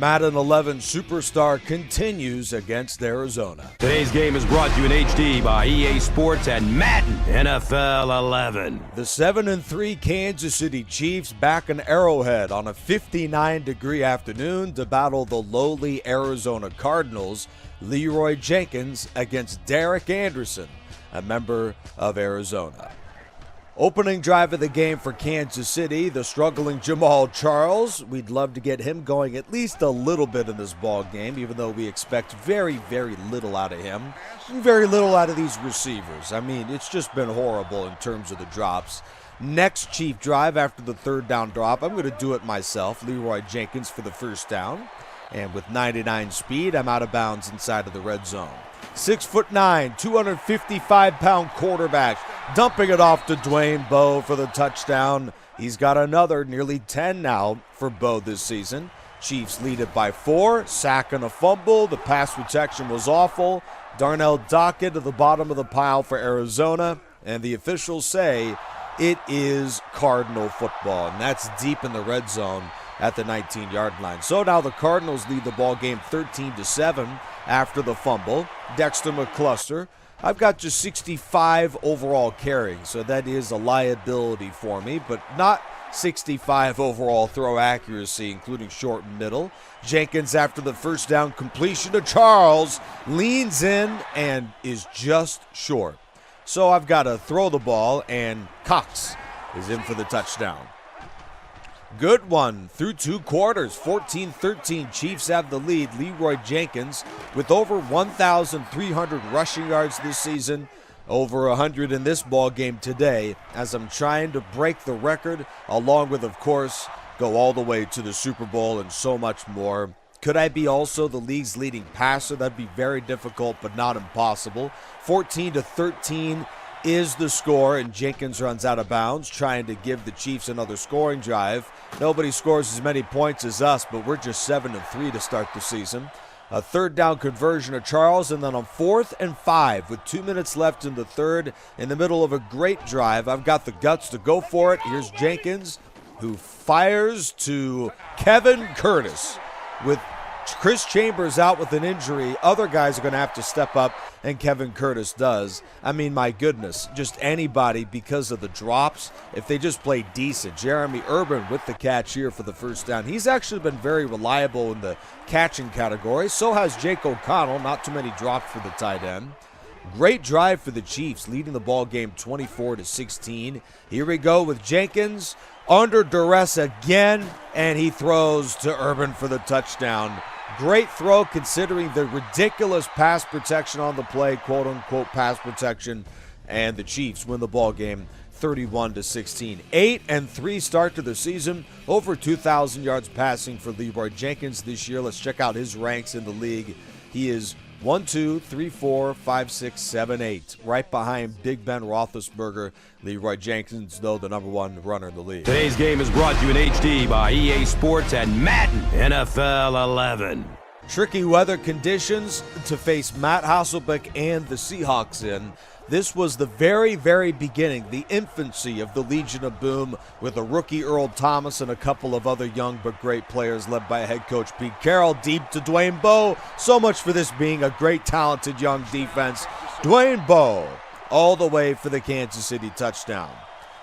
Madden 11 superstar continues against Arizona. Today's game is brought to you in HD by EA Sports and Madden NFL 11. The 7-3 Kansas City Chiefs back in Arrowhead on a 59-degree afternoon to battle the lowly Arizona Cardinals. Leroy Jenkins against Derek Anderson, a member of Arizona. Opening drive of the game for Kansas City, the struggling Jamal Charles. We'd love to get him going at least a little bit in this ball game, even though we expect very, very little out of him and very little out of these receivers. I mean, it's just been horrible in terms of the drops. Next Chief drive after the third down drop, I'm going to do it myself. Leroy Jenkins for the first down. And with 99 speed, I'm out of bounds inside of the red zone. 6'9", 255-pound quarterback, dumping it off to TeBow for the touchdown. He's got another nearly 10 now for Bo this season. Chiefs lead it by 4, sack and a fumble. The pass protection was awful. Darnell Dockett to the bottom of the pile for Arizona, and the officials say it is Cardinal football, and that's deep in the red zone at the 19-yard line. So now the Cardinals lead the ball game 13-7 after the fumble. Dexter McCluster, I've got just 65 overall carries, so that is a liability for me, but not 65 overall throw accuracy, including short and middle. Jenkins, after the first down completion to Charles, leans in and is just short. So I've got to throw the ball, and Cox is in for the touchdown. Good one through 2 quarters. 14-13, Chiefs have the lead. Leroy Jenkins with over 1,300 rushing yards this season, over 100 in this ball game today, as I'm trying to break the record, along with, of course, go all the way to the Super Bowl and so much more. Could I be also the league's leading passer? That'd be very difficult, but not impossible. 14-13 is the score, and Jenkins runs out of bounds, trying to give the Chiefs another scoring drive. Nobody scores as many points as us, but we're just 7-3 to start the season. A third down conversion of Charles, and then on 4th and 5 with 2 minutes left in the third, in the middle of a great drive, I've got the guts to go for it. Here's Jenkins, who fires to Kevin Curtis. With Chris Chambers out with an injury, other guys are going to have to step up, and Kevin Curtis does. I mean, my goodness, just anybody, because of the drops, if they just play decent. Jeremy Urban with the catch here for the first down. He's actually been very reliable in the catching category. So has Jake O'Connell. Not too many drops for the tight end. Great drive for the Chiefs, leading the ball game 24-16. Here we go with Jenkins under duress again, and he throws to Urban for the touchdown. Great throw considering the ridiculous pass protection on the play, quote-unquote pass protection, and the Chiefs win the ball game 31-16. 8-3 start to the season, over 2,000 yards passing for Leroy Jenkins this year. Let's check out his ranks in the league. He is 1, 2, 3, 4, 5, 6, 7, 8. Right behind Big Ben Roethlisberger. Leroy Jenkins, though, the number 1 runner in the league. Today's game is brought to you in HD by EA Sports and Madden NFL 11. Tricky weather conditions to face Matt Hasselbeck and the Seahawks in. This was the very, very beginning, the infancy of the Legion of Boom, with a rookie Earl Thomas and a couple of other young but great players led by head coach Pete Carroll. Deep to TeBow. So much for this being a great, talented young defense. TeBow all the way for the Kansas City touchdown.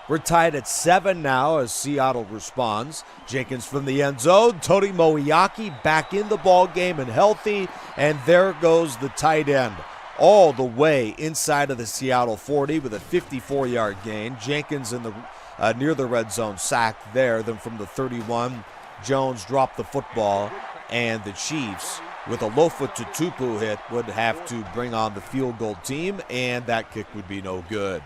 We're tied at 7 now as Seattle responds. Jenkins from the end zone. Tony Moiaki back in the ball game and healthy. And there goes the tight end, all the way inside of the Seattle 40 with a 54-yard gain. Jenkins in the near the red zone, sack there. Then from the 31, Jones dropped the football, and the Chiefs, with a low-foot to Tupu hit, would have to bring on the field goal team, and that kick would be no good.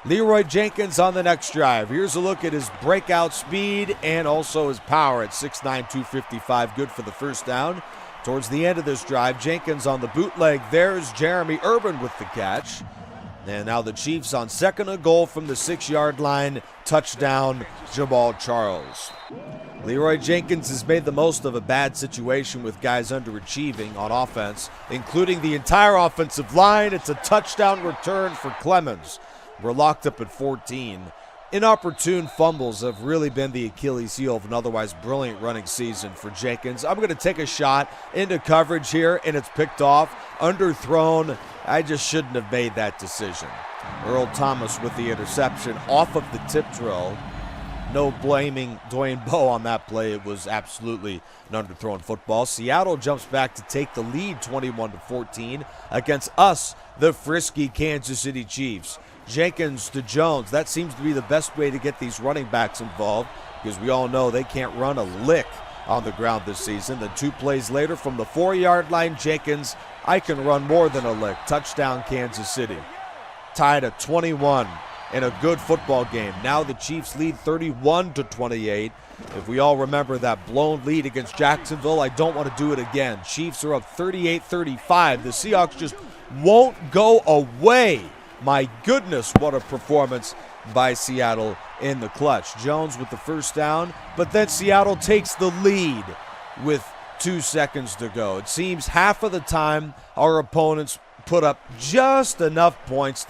Leroy Jenkins on the next drive. Here's a look at his breakout speed and also his power at 6'9", 255. Good for the first down. Towards the end of this drive, Jenkins on the bootleg. There's Jeremy Urban with the catch. And now the Chiefs on 2nd and goal from the 6-yard line. Touchdown, Jamal Charles. Leroy Jenkins has made the most of a bad situation with guys underachieving on offense, including the entire offensive line. It's a touchdown return for Clemens. We're locked up at 14. inopportune fumbles have really been the Achilles heel of an otherwise brilliant running season for Jenkins. I'm going to take a shot into coverage here, and it's picked off, underthrown. I just shouldn't have made that decision. Earl Thomas with the interception off of the tip drill. No blaming TeBow on that play. It was absolutely an underthrown football. Seattle jumps back to take the lead 21-14 against us, the frisky Kansas City Chiefs. Jenkins to Jones. That seems to be the best way to get these running backs involved because we all know they can't run a lick on the ground this season. Then 2 plays later from the 4-yard line, Jenkins, I can run more than a lick. Touchdown, Kansas City. Tied at 21 in a good football game. Now the Chiefs lead 31-28. If we all remember that blown lead against Jacksonville, I don't want to do it again. Chiefs are up 38-35. The Seahawks just won't go away. My goodness, what a performance by Seattle in the clutch. Jones with the first down, but then Seattle takes the lead with 2 seconds to go. It seems half of the time our opponents put up just enough points,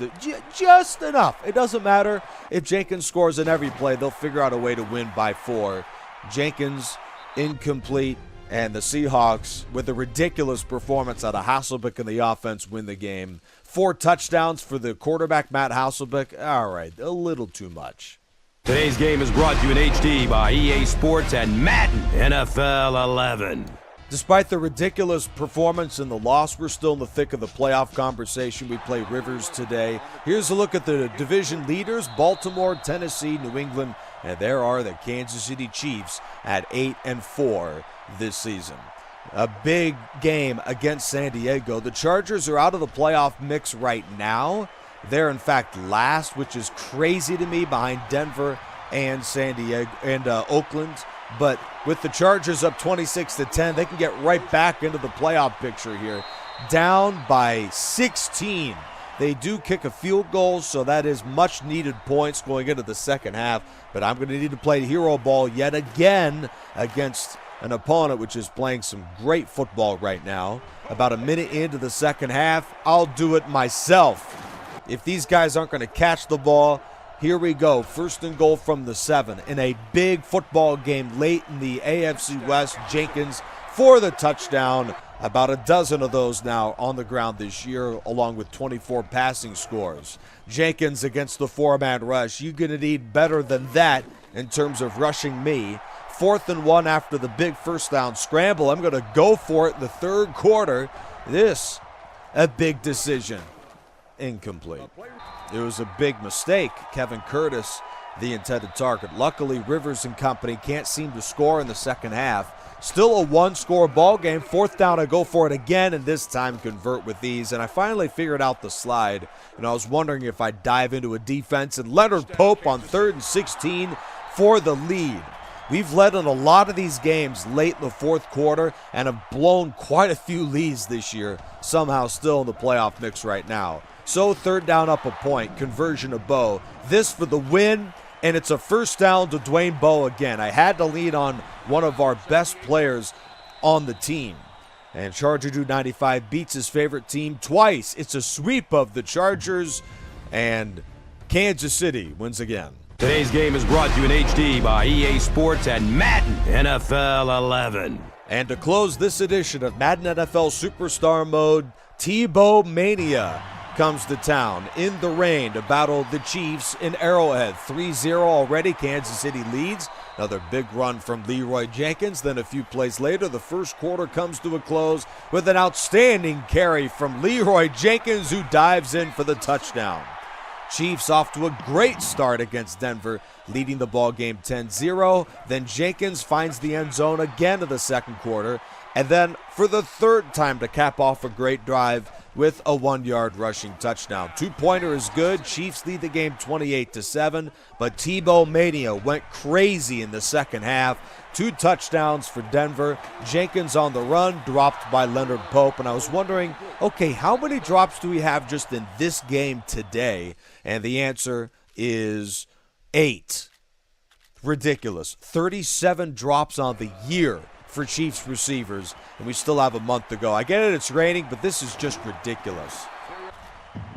just enough. It doesn't matter if Jenkins scores in every play. They'll figure out a way to win by 4. Jenkins incomplete, and the Seahawks, with a ridiculous performance out of Hasselbeck in the offense, win the game. 4 touchdowns for the quarterback, Matt Hasselbeck. All right, a little too much. Today's game is brought to you in HD by EA Sports and Madden NFL 11. Despite the ridiculous performance and the loss, we're still in the thick of the playoff conversation. We play Rivers today. Here's a look at the division leaders: Baltimore, Tennessee, New England, and there are the Kansas City Chiefs at 8-4 this season. A big game against San Diego. The Chargers are out of the playoff mix right now. They're in fact last, which is crazy to me, behind Denver and San Diego and Oakland. But with the Chargers up 26-10, they can get right back into the playoff picture here. Down by 16. They do kick a field goal, so that is much needed points going into the second half. But I'm going to need to play hero ball yet again against an opponent which is playing some great football right now. About a minute into the second half, I'll do it myself. If these guys aren't going to catch the ball, here we go. 1st and goal from the 7 in a big football game late in the AFC West. Jenkins for the touchdown. About a dozen of those now on the ground this year, along with 24 passing scores. Jenkins against the 4-man rush. You're going to need better than that in terms of rushing me. 4th and 1 after the big first down scramble. I'm going to go for it in the third quarter. This, a big decision. Incomplete. It was a big mistake. Kevin Curtis, the intended target. Luckily, Rivers and company can't seem to score in the second half. Still a 1-score ball game. 4th down, I go for it again, and this time convert with ease. And I finally figured out the slide. And I was wondering if I'd dive into a defense. And Leonard Pope on 3rd and 16 for the lead. We've led in a lot of these games late in the fourth quarter and have blown quite a few leads this year, somehow still in the playoff mix right now. So 3rd down up a point, conversion of Bow. This for the win, and it's a 1st down to TeBow again. I had to lean on one of our best players on the team. And Charger Dude 95 beats his favorite team twice. It's a sweep of the Chargers, and Kansas City wins again. Today's game is brought to you in HD by EA Sports and Madden NFL 11. And to close this edition of Madden NFL Superstar Mode, TeBow Mania comes to town in the rain to battle the Chiefs in Arrowhead. 3-0 already. Kansas City leads. Another big run from Leroy Jenkins. Then a few plays later, the first quarter comes to a close with an outstanding carry from Leroy Jenkins, who dives in for the touchdown. Chiefs off to a great start against Denver, leading the ball game 10-0. Then Jenkins finds the end zone again in the second quarter, and then for the 3rd time to cap off a great drive with a 1-yard rushing touchdown. 2-pointer is good. Chiefs lead the game 28-7, but TeBow Mania went crazy in the second half. 2 touchdowns for Denver. Jenkins on the run, dropped by Leonard Pope. And I was wondering, okay, how many drops do we have just in this game today? And the answer is 8. Ridiculous. 37 drops on the year for Chiefs receivers, and we still have a month to go. I get it, it's raining, but this is just ridiculous.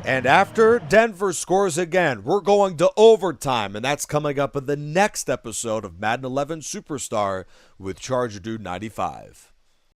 And after Denver scores again, we're going to overtime, and that's coming up in the next episode of Madden 11 Superstar with Charger Dude 95.